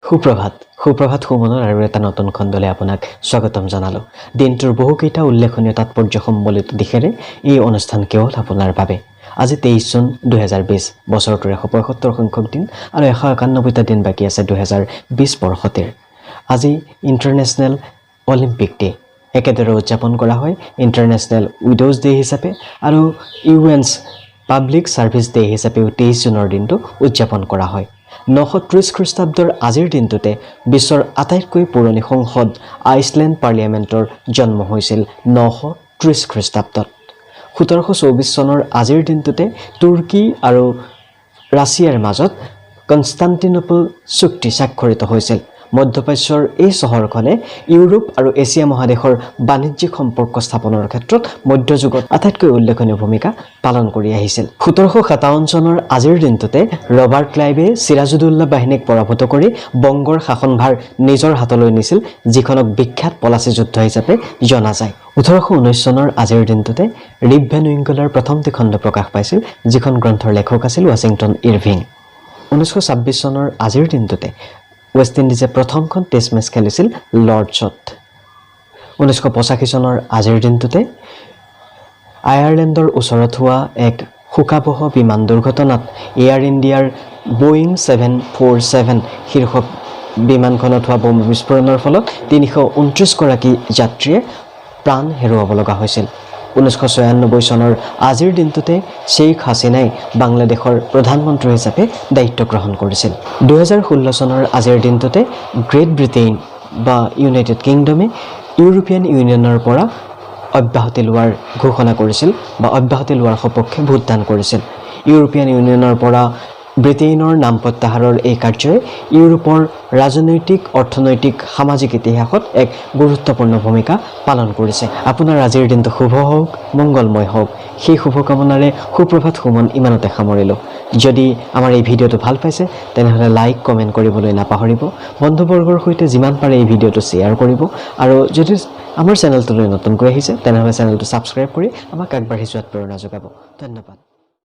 সুপ্ৰভাত সুমনৰ আৰু এটা নতুন খণ্ডলৈ আপোনাক স্বাগতম জনালোঁ। দিনটোৰ বহুকেইটা উল্লেখনীয় তাৎপৰ্য সম্বলিত দিশেৰে এই অনুষ্ঠান কেৱল আপোনাৰ বাবে। আজি 23 জুন 2020 বছৰটোৰ 175 সংখ্যক দিন আৰু 191টা দিন বাকী আছে 2020 বৰ্ষটিৰ। আজি ইণ্টাৰনেশ্যনেল অলিম্পিক ডে একেদৰে উদযাপন কৰা হয় ইণ্টাৰনেশ্যনেল উইড'জ ডে হিচাপে আৰু ইউএনছ পাব্লিক ছাৰ্ভিচ ডে হিচাপেও 23 জুনৰ দিনটো উদযাপন কৰা হয়। 930 খ্ৰীষ্টাব্দৰ আজিৰ দিনটোতে বিশ্বৰ আটাইতকৈ পুৰণি সংসদ আইচলেণ্ড পাৰ্লিয়ামেণ্টৰ জন্ম হৈছিল 930 খ্ৰীষ্টাব্দত। 1724 চনৰ আজিৰ দিনটোতে তুৰ্কী আৰু ৰাছিয়াৰ মাজত কনষ্টাণ্টিনোপল চুক্তি স্বাক্ষৰিত হৈছিল। মধ্যপ্ৰাচ্যৰ এই চহৰখনে ইউৰোপ আৰু এছিয়া মহাদেশৰ বাণিজ্যিক সম্পৰ্ক স্থাপনৰ ক্ষেত্ৰত মধ্যযুগত আটাইতকৈ উল্লেখনীয় ভূমিকা পালন কৰি আহিছিল। 1757 চনৰ আজিৰ দিনটোতে ৰবাৰ্ট ক্লাইভে চিৰাজুদৌল্লা বাহিনীক পৰাভূত কৰি বংগৰ শাসনভাৰ নিজৰ হাতলৈ নিছিল, যিখনক বিখ্যাত পলাচী যুদ্ধ হিচাপে জনা যায়। 1819 চনৰ আজিৰ দিনটোতে ৰিপ ভেন উইংকলাৰ প্ৰথমটি খণ্ড প্ৰকাশ পাইছিল, যিখন গ্ৰন্থৰ লেখক আছিল ৱাশ্বিংটন ইৰভিং। 1926 চনৰ আজিৰ দিনটোতে ৱেষ্ট ইণ্ডিজে প্ৰথমখন টেষ্ট মেচ খেলিছিল লৰ্ডছত। 1985 চনৰ আজিৰ দিনটোতে আয়াৰলেণ্ডৰ ওচৰত হোৱা এক শোকাবহ বিমান দুৰ্ঘটনাত এয়াৰ ইণ্ডিয়াৰ বোয়িং 747 শীৰ্ষক বিমানখনত হোৱা বোমা বিস্ফোৰণৰ ফলত 329 গৰাকী যাত্ৰীয়ে প্ৰাণ হেৰুৱাব লগা হৈছিল। 1996 চনৰ আজিৰ দিনটোতে শ্বেইখ হাছিনাই বাংলাদেশৰ প্ৰধানমন্ত্ৰী হিচাপে দায়িত্ব গ্ৰহণ কৰিছিল। 2016 চনৰ আজিৰ দিনটোতে গ্ৰেট ব্ৰিটেইন বা ইউনাইটেড কিংডমে ইউৰোপীয়ান ইউনিয়নৰ পৰা অব্যাহতি লোৱাৰ ঘোষণা কৰিছিল বা অব্যাহতি লোৱাৰ সপক্ষে ভোটদান কৰিছিল। ইউৰোপীয়ান ইউনিয়নৰ পৰা ব্ৰিটেইনৰ নাম প্ৰত্যাহাৰৰ এই কাৰ্যই ইউৰোপৰ ৰাজনৈতিক, অৰ্থনৈতিক, সামাজিক ইতিহাসত এক গুৰুত্বপূৰ্ণ ভূমিকা পালন কৰিছে। আপোনাৰ আজিৰ দিনটো শুভ হওক, মংগলময় হওক, সেই শুভকামনাৰে সুপ্ৰভাত সুমন ইমানতে সামৰিলোঁ। যদি আমাৰ এই ভিডিঅ'টো ভাল পাইছে তেনেহ'লে লাইক, কমেণ্ট কৰিবলৈ নাপাহৰিব। বন্ধুবৰ্গৰ সৈতে যিমান পাৰে এই ভিডিঅ'টো শ্বেয়াৰ কৰিব আৰু যদি আমাৰ চেনেলটোলৈ নতুনকৈ আহিছে তেনেহ'লে চেনেলটো ছাবস্ক্ৰাইব কৰি আমাক আগবাঢ়ি যোৱাত প্ৰেৰণা যোগাব। ধন্যবাদ।